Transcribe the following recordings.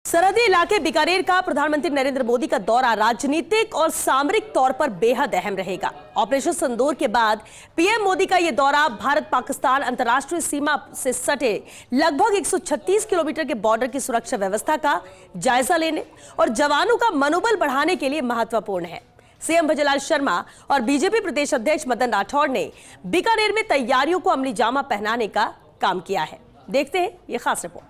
सरहदी इलाके बीकानेर का प्रधानमंत्री नरेंद्र मोदी का दौरा राजनीतिक और सामरिक तौर पर बेहद अहम रहेगा। ऑपरेशन सिंदूर के बाद पीएम मोदी का यह दौरा भारत पाकिस्तान अंतर्राष्ट्रीय सीमा से सटे लगभग 136 किलोमीटर के बॉर्डर की सुरक्षा व्यवस्था का जायजा लेने और जवानों का मनोबल बढ़ाने के लिए महत्वपूर्ण है। सीएम भजनलाल शर्मा और बीजेपी प्रदेश अध्यक्ष मदन राठौड़ ने बीकानेर में तैयारियों को अमली जामा पहनाने का काम किया है। देखते हैं ये खास रिपोर्ट।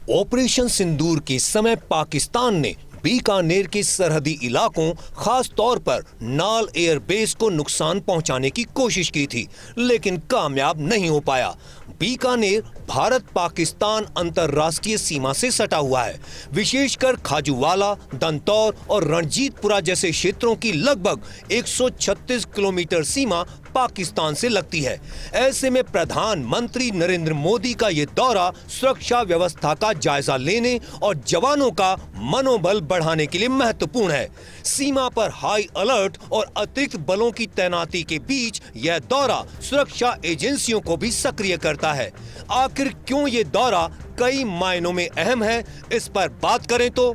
ऑपरेशन सिंदूर के समय पाकिस्तान ने बीकानेर के सरहदी इलाकों खास तौर पर नाल एयरबेस को नुकसान पहुंचाने की कोशिश की थी, लेकिन कामयाब नहीं हो पाया। बीकानेर भारत पाकिस्तान अंतर्राष्ट्रीय सीमा से सटा हुआ है। विशेषकर खाजूवाला, दंतौर और रणजीतपुरा जैसे क्षेत्रों की लगभग 136 किलोमीटर सीमा पाकिस्तान से लगती है। ऐसे में प्रधानमंत्री नरेंद्र मोदी का ये दौरा सुरक्षा व्यवस्था का जायजा लेने और जवानों का मनोबल बढ़ाने के लिए महत्वपूर्ण है। सीमा पर हाई अलर्ट और अतिरिक्त बलों की तैनाती के बीच यह दौरा सुरक्षा एजेंसियों को भी सक्रिय करता है। आखिर क्यों ये दौरा कई मायनों में अहम है, इस पर बात करें तो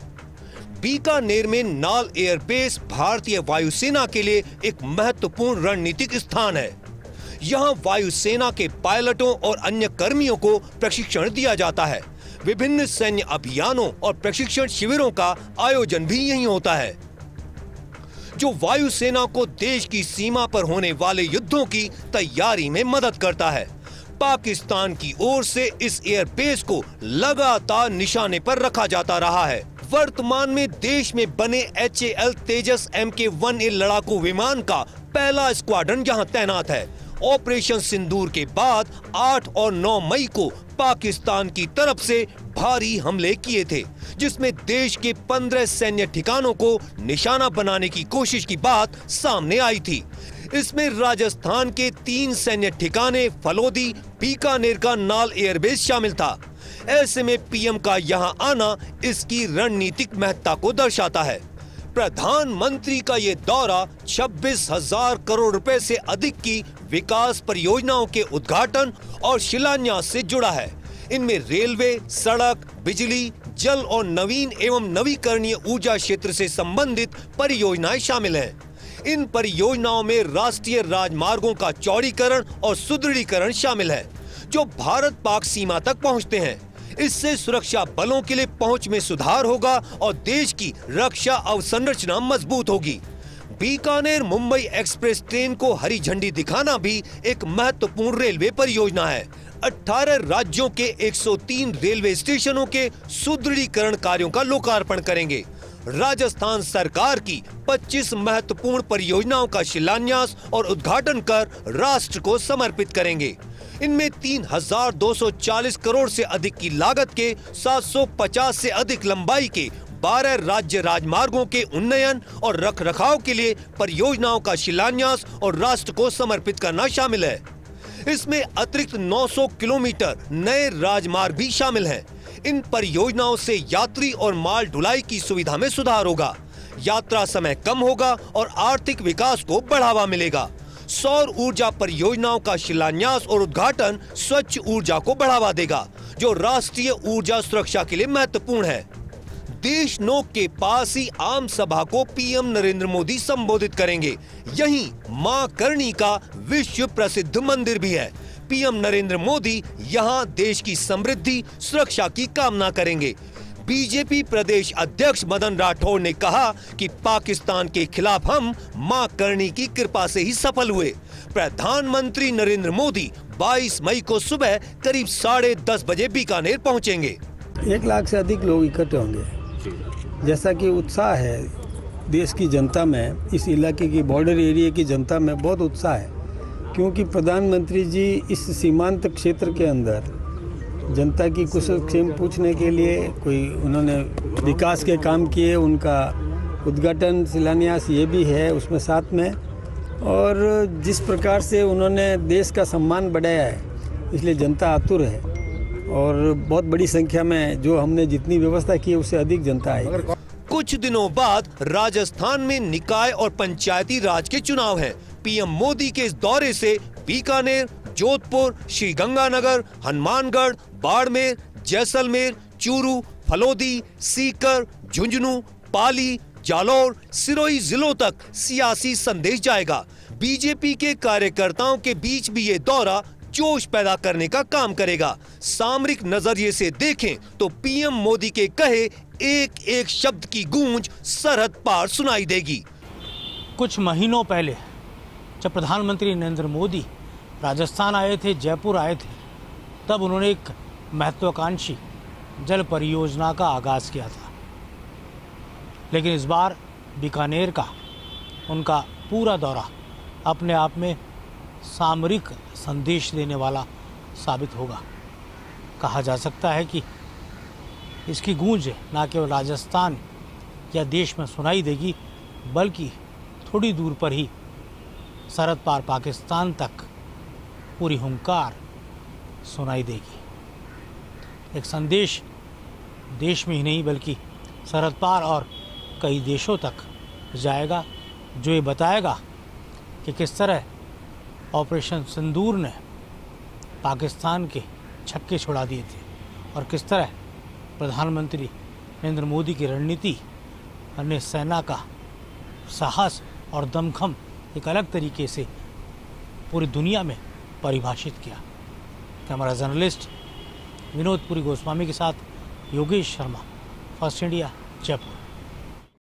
बीकानेर में नाल एयरबेस भारतीय वायुसेना के लिए एक महत्वपूर्ण रणनीतिक स्थान है। यहां वायुसेना के पायलटों और अन्य कर्मियों को प्रशिक्षण दिया जाता है। विभिन्न सैन्य अभियानों और प्रशिक्षण शिविरों का आयोजन भी यहीं होता है, जो वायुसेना को देश की सीमा पर होने वाले युद्धों की तैयारी में मदद करता है। पाकिस्तान की ओर से इस एयरबेस को लगातार निशाने पर रखा जाता रहा है। वर्तमान में देश में बने HAL तेजस MK-1A लड़ाकू विमान का पहला स्क्वाड्रन यहां तैनात है। ऑपरेशन सिंदूर के बाद 8 और 9 मई को पाकिस्तान की तरफ से भारी हमले किए थे, जिसमें देश के 15 सैन्य ठिकानों को निशाना बनाने की कोशिश की बात सामने आई थी। इसमें राजस्थान के 3 सैन्य ठिकाने फलोदी, बीकानेर का नाल एयरबेस शामिल था। ऐसे में पीएम का यहां आना इसकी रणनीतिक महत्ता को दर्शाता है। प्रधानमंत्री का ये दौरा 26,000 करोड़ रुपए से अधिक की विकास परियोजनाओं के उद्घाटन और शिलान्यास से जुड़ा है। इनमें रेलवे, सड़क, बिजली, जल और नवीन एवं नवीकरणीय ऊर्जा क्षेत्र से संबंधित परियोजनाएं शामिल हैं। इन परियोजनाओं में राष्ट्रीय राजमार्गों का चौड़ीकरण और सुदृढ़ीकरण शामिल है, जो भारत पाक सीमा तक पहुंचते हैं। इससे सुरक्षा बलों के लिए पहुंच में सुधार होगा और देश की रक्षा अवसंरचना मजबूत होगी। बीकानेर मुंबई एक्सप्रेस ट्रेन को हरी झंडी दिखाना भी एक महत्वपूर्ण रेलवे परियोजना है। 18 राज्यों के 103 रेलवे स्टेशनों के सुदृढ़ीकरण कार्यों का लोकार्पण करेंगे। राजस्थान सरकार की 25 महत्वपूर्ण परियोजनाओं का शिलान्यास और उद्घाटन कर राष्ट्र को समर्पित करेंगे। इनमें 3,240 करोड़ से अधिक की लागत के 750 से अधिक लंबाई के 12 राज्य राजमार्गों के उन्नयन और रखरखाव के लिए परियोजनाओं का शिलान्यास और राष्ट्र को समर्पित करना शामिल है। इसमें अतिरिक्त 900 किलोमीटर नए राजमार्ग भी शामिल हैं। इन परियोजनाओं से यात्री और माल ढुलाई की सुविधा में सुधार होगा, यात्रा समय कम होगा और आर्थिक विकास को बढ़ावा मिलेगा। सौर ऊर्जा परियोजनाओं का शिलान्यास और उद्घाटन स्वच्छ ऊर्जा को बढ़ावा देगा, जो राष्ट्रीय ऊर्जा सुरक्षा के लिए महत्वपूर्ण है। देशनोक के पास ही आम सभा को पीएम नरेंद्र मोदी संबोधित करेंगे। यहीं मां करणी का विश्व प्रसिद्ध मंदिर भी है। पीएम नरेंद्र मोदी यहां देश की समृद्धि सुरक्षा की कामना करेंगे। बीजेपी प्रदेश अध्यक्ष मदन राठौड़ ने कहा कि पाकिस्तान के खिलाफ हम मां करणी की कृपा से ही सफल हुए। प्रधानमंत्री नरेंद्र मोदी 22 मई को सुबह करीब 10:30 बजे बीकानेर पहुंचेंगे। 1 लाख से अधिक लोग इकट्ठे होंगे। जैसा कि उत्साह है देश की जनता में, इस इलाके की बॉर्डर एरिया की जनता में बहुत उत्साह है, क्योंकि प्रधानमंत्री जी इस सीमांत क्षेत्र के अंदर जनता की कुशल क्षेम पूछने के लिए कोई उन्होंने विकास के काम किए, उनका उद्घाटन शिलान्यास ये भी है उसमें साथ में, और जिस प्रकार से उन्होंने देश का सम्मान बढ़ाया है, इसलिए जनता आतुर है और बहुत बड़ी संख्या में जो हमने जितनी व्यवस्था की है उससे अधिक जनता आई। कुछ दिनों बाद राजस्थान में निकाय और पंचायती राज के चुनाव हैं। पीएम मोदी के इस दौरे से बीकानेर, जोधपुर, श्रीगंगानगर, हनुमानगढ़, बाड़मेर, जैसलमेर, चूरू, फलोदी, सीकर, झुंझुनू, पाली, जालौर, सिरोही जिलों तक सियासी संदेश जाएगा। बीजेपी के कार्यकर्ताओं के बीच भी ये दौरा जोश पैदा करने का काम करेगा। सामरिक नजरिए से देखें तो पीएम मोदी के कहे एक एक शब्द की गूंज सरहद पार सुनाई देगी। कुछ महीनों पहले जब प्रधानमंत्री नरेंद्र मोदी राजस्थान आए थे, जयपुर आए थे, तब उन्होंने एक महत्वाकांक्षी जल परियोजना का आगाज़ किया था। लेकिन इस बार बीकानेर का उनका पूरा दौरा अपने आप में सामरिक संदेश देने वाला साबित होगा। कहा जा सकता है कि इसकी गूंज न केवल राजस्थान या देश में सुनाई देगी, बल्कि थोड़ी दूर पर ही सरहद पार पाकिस्तान तक पूरी हुंकार सुनाई देगी। एक संदेश देश में ही नहीं बल्कि सरहद पार और कई देशों तक जाएगा, जो ये बताएगा कि किस तरह ऑपरेशन सिंदूर ने पाकिस्तान के छक्के छुड़ा दिए थे और किस तरह प्रधानमंत्री नरेंद्र मोदी की रणनीति ने सेना का साहस और दमखम एक अलग तरीके से पूरी दुनिया में परिभाषित किया। कैमरा जर्नलिस्ट विनोद पुरी गोस्वामी के साथ योगेश शर्मा, फर्स्ट इंडिया, जयपुर।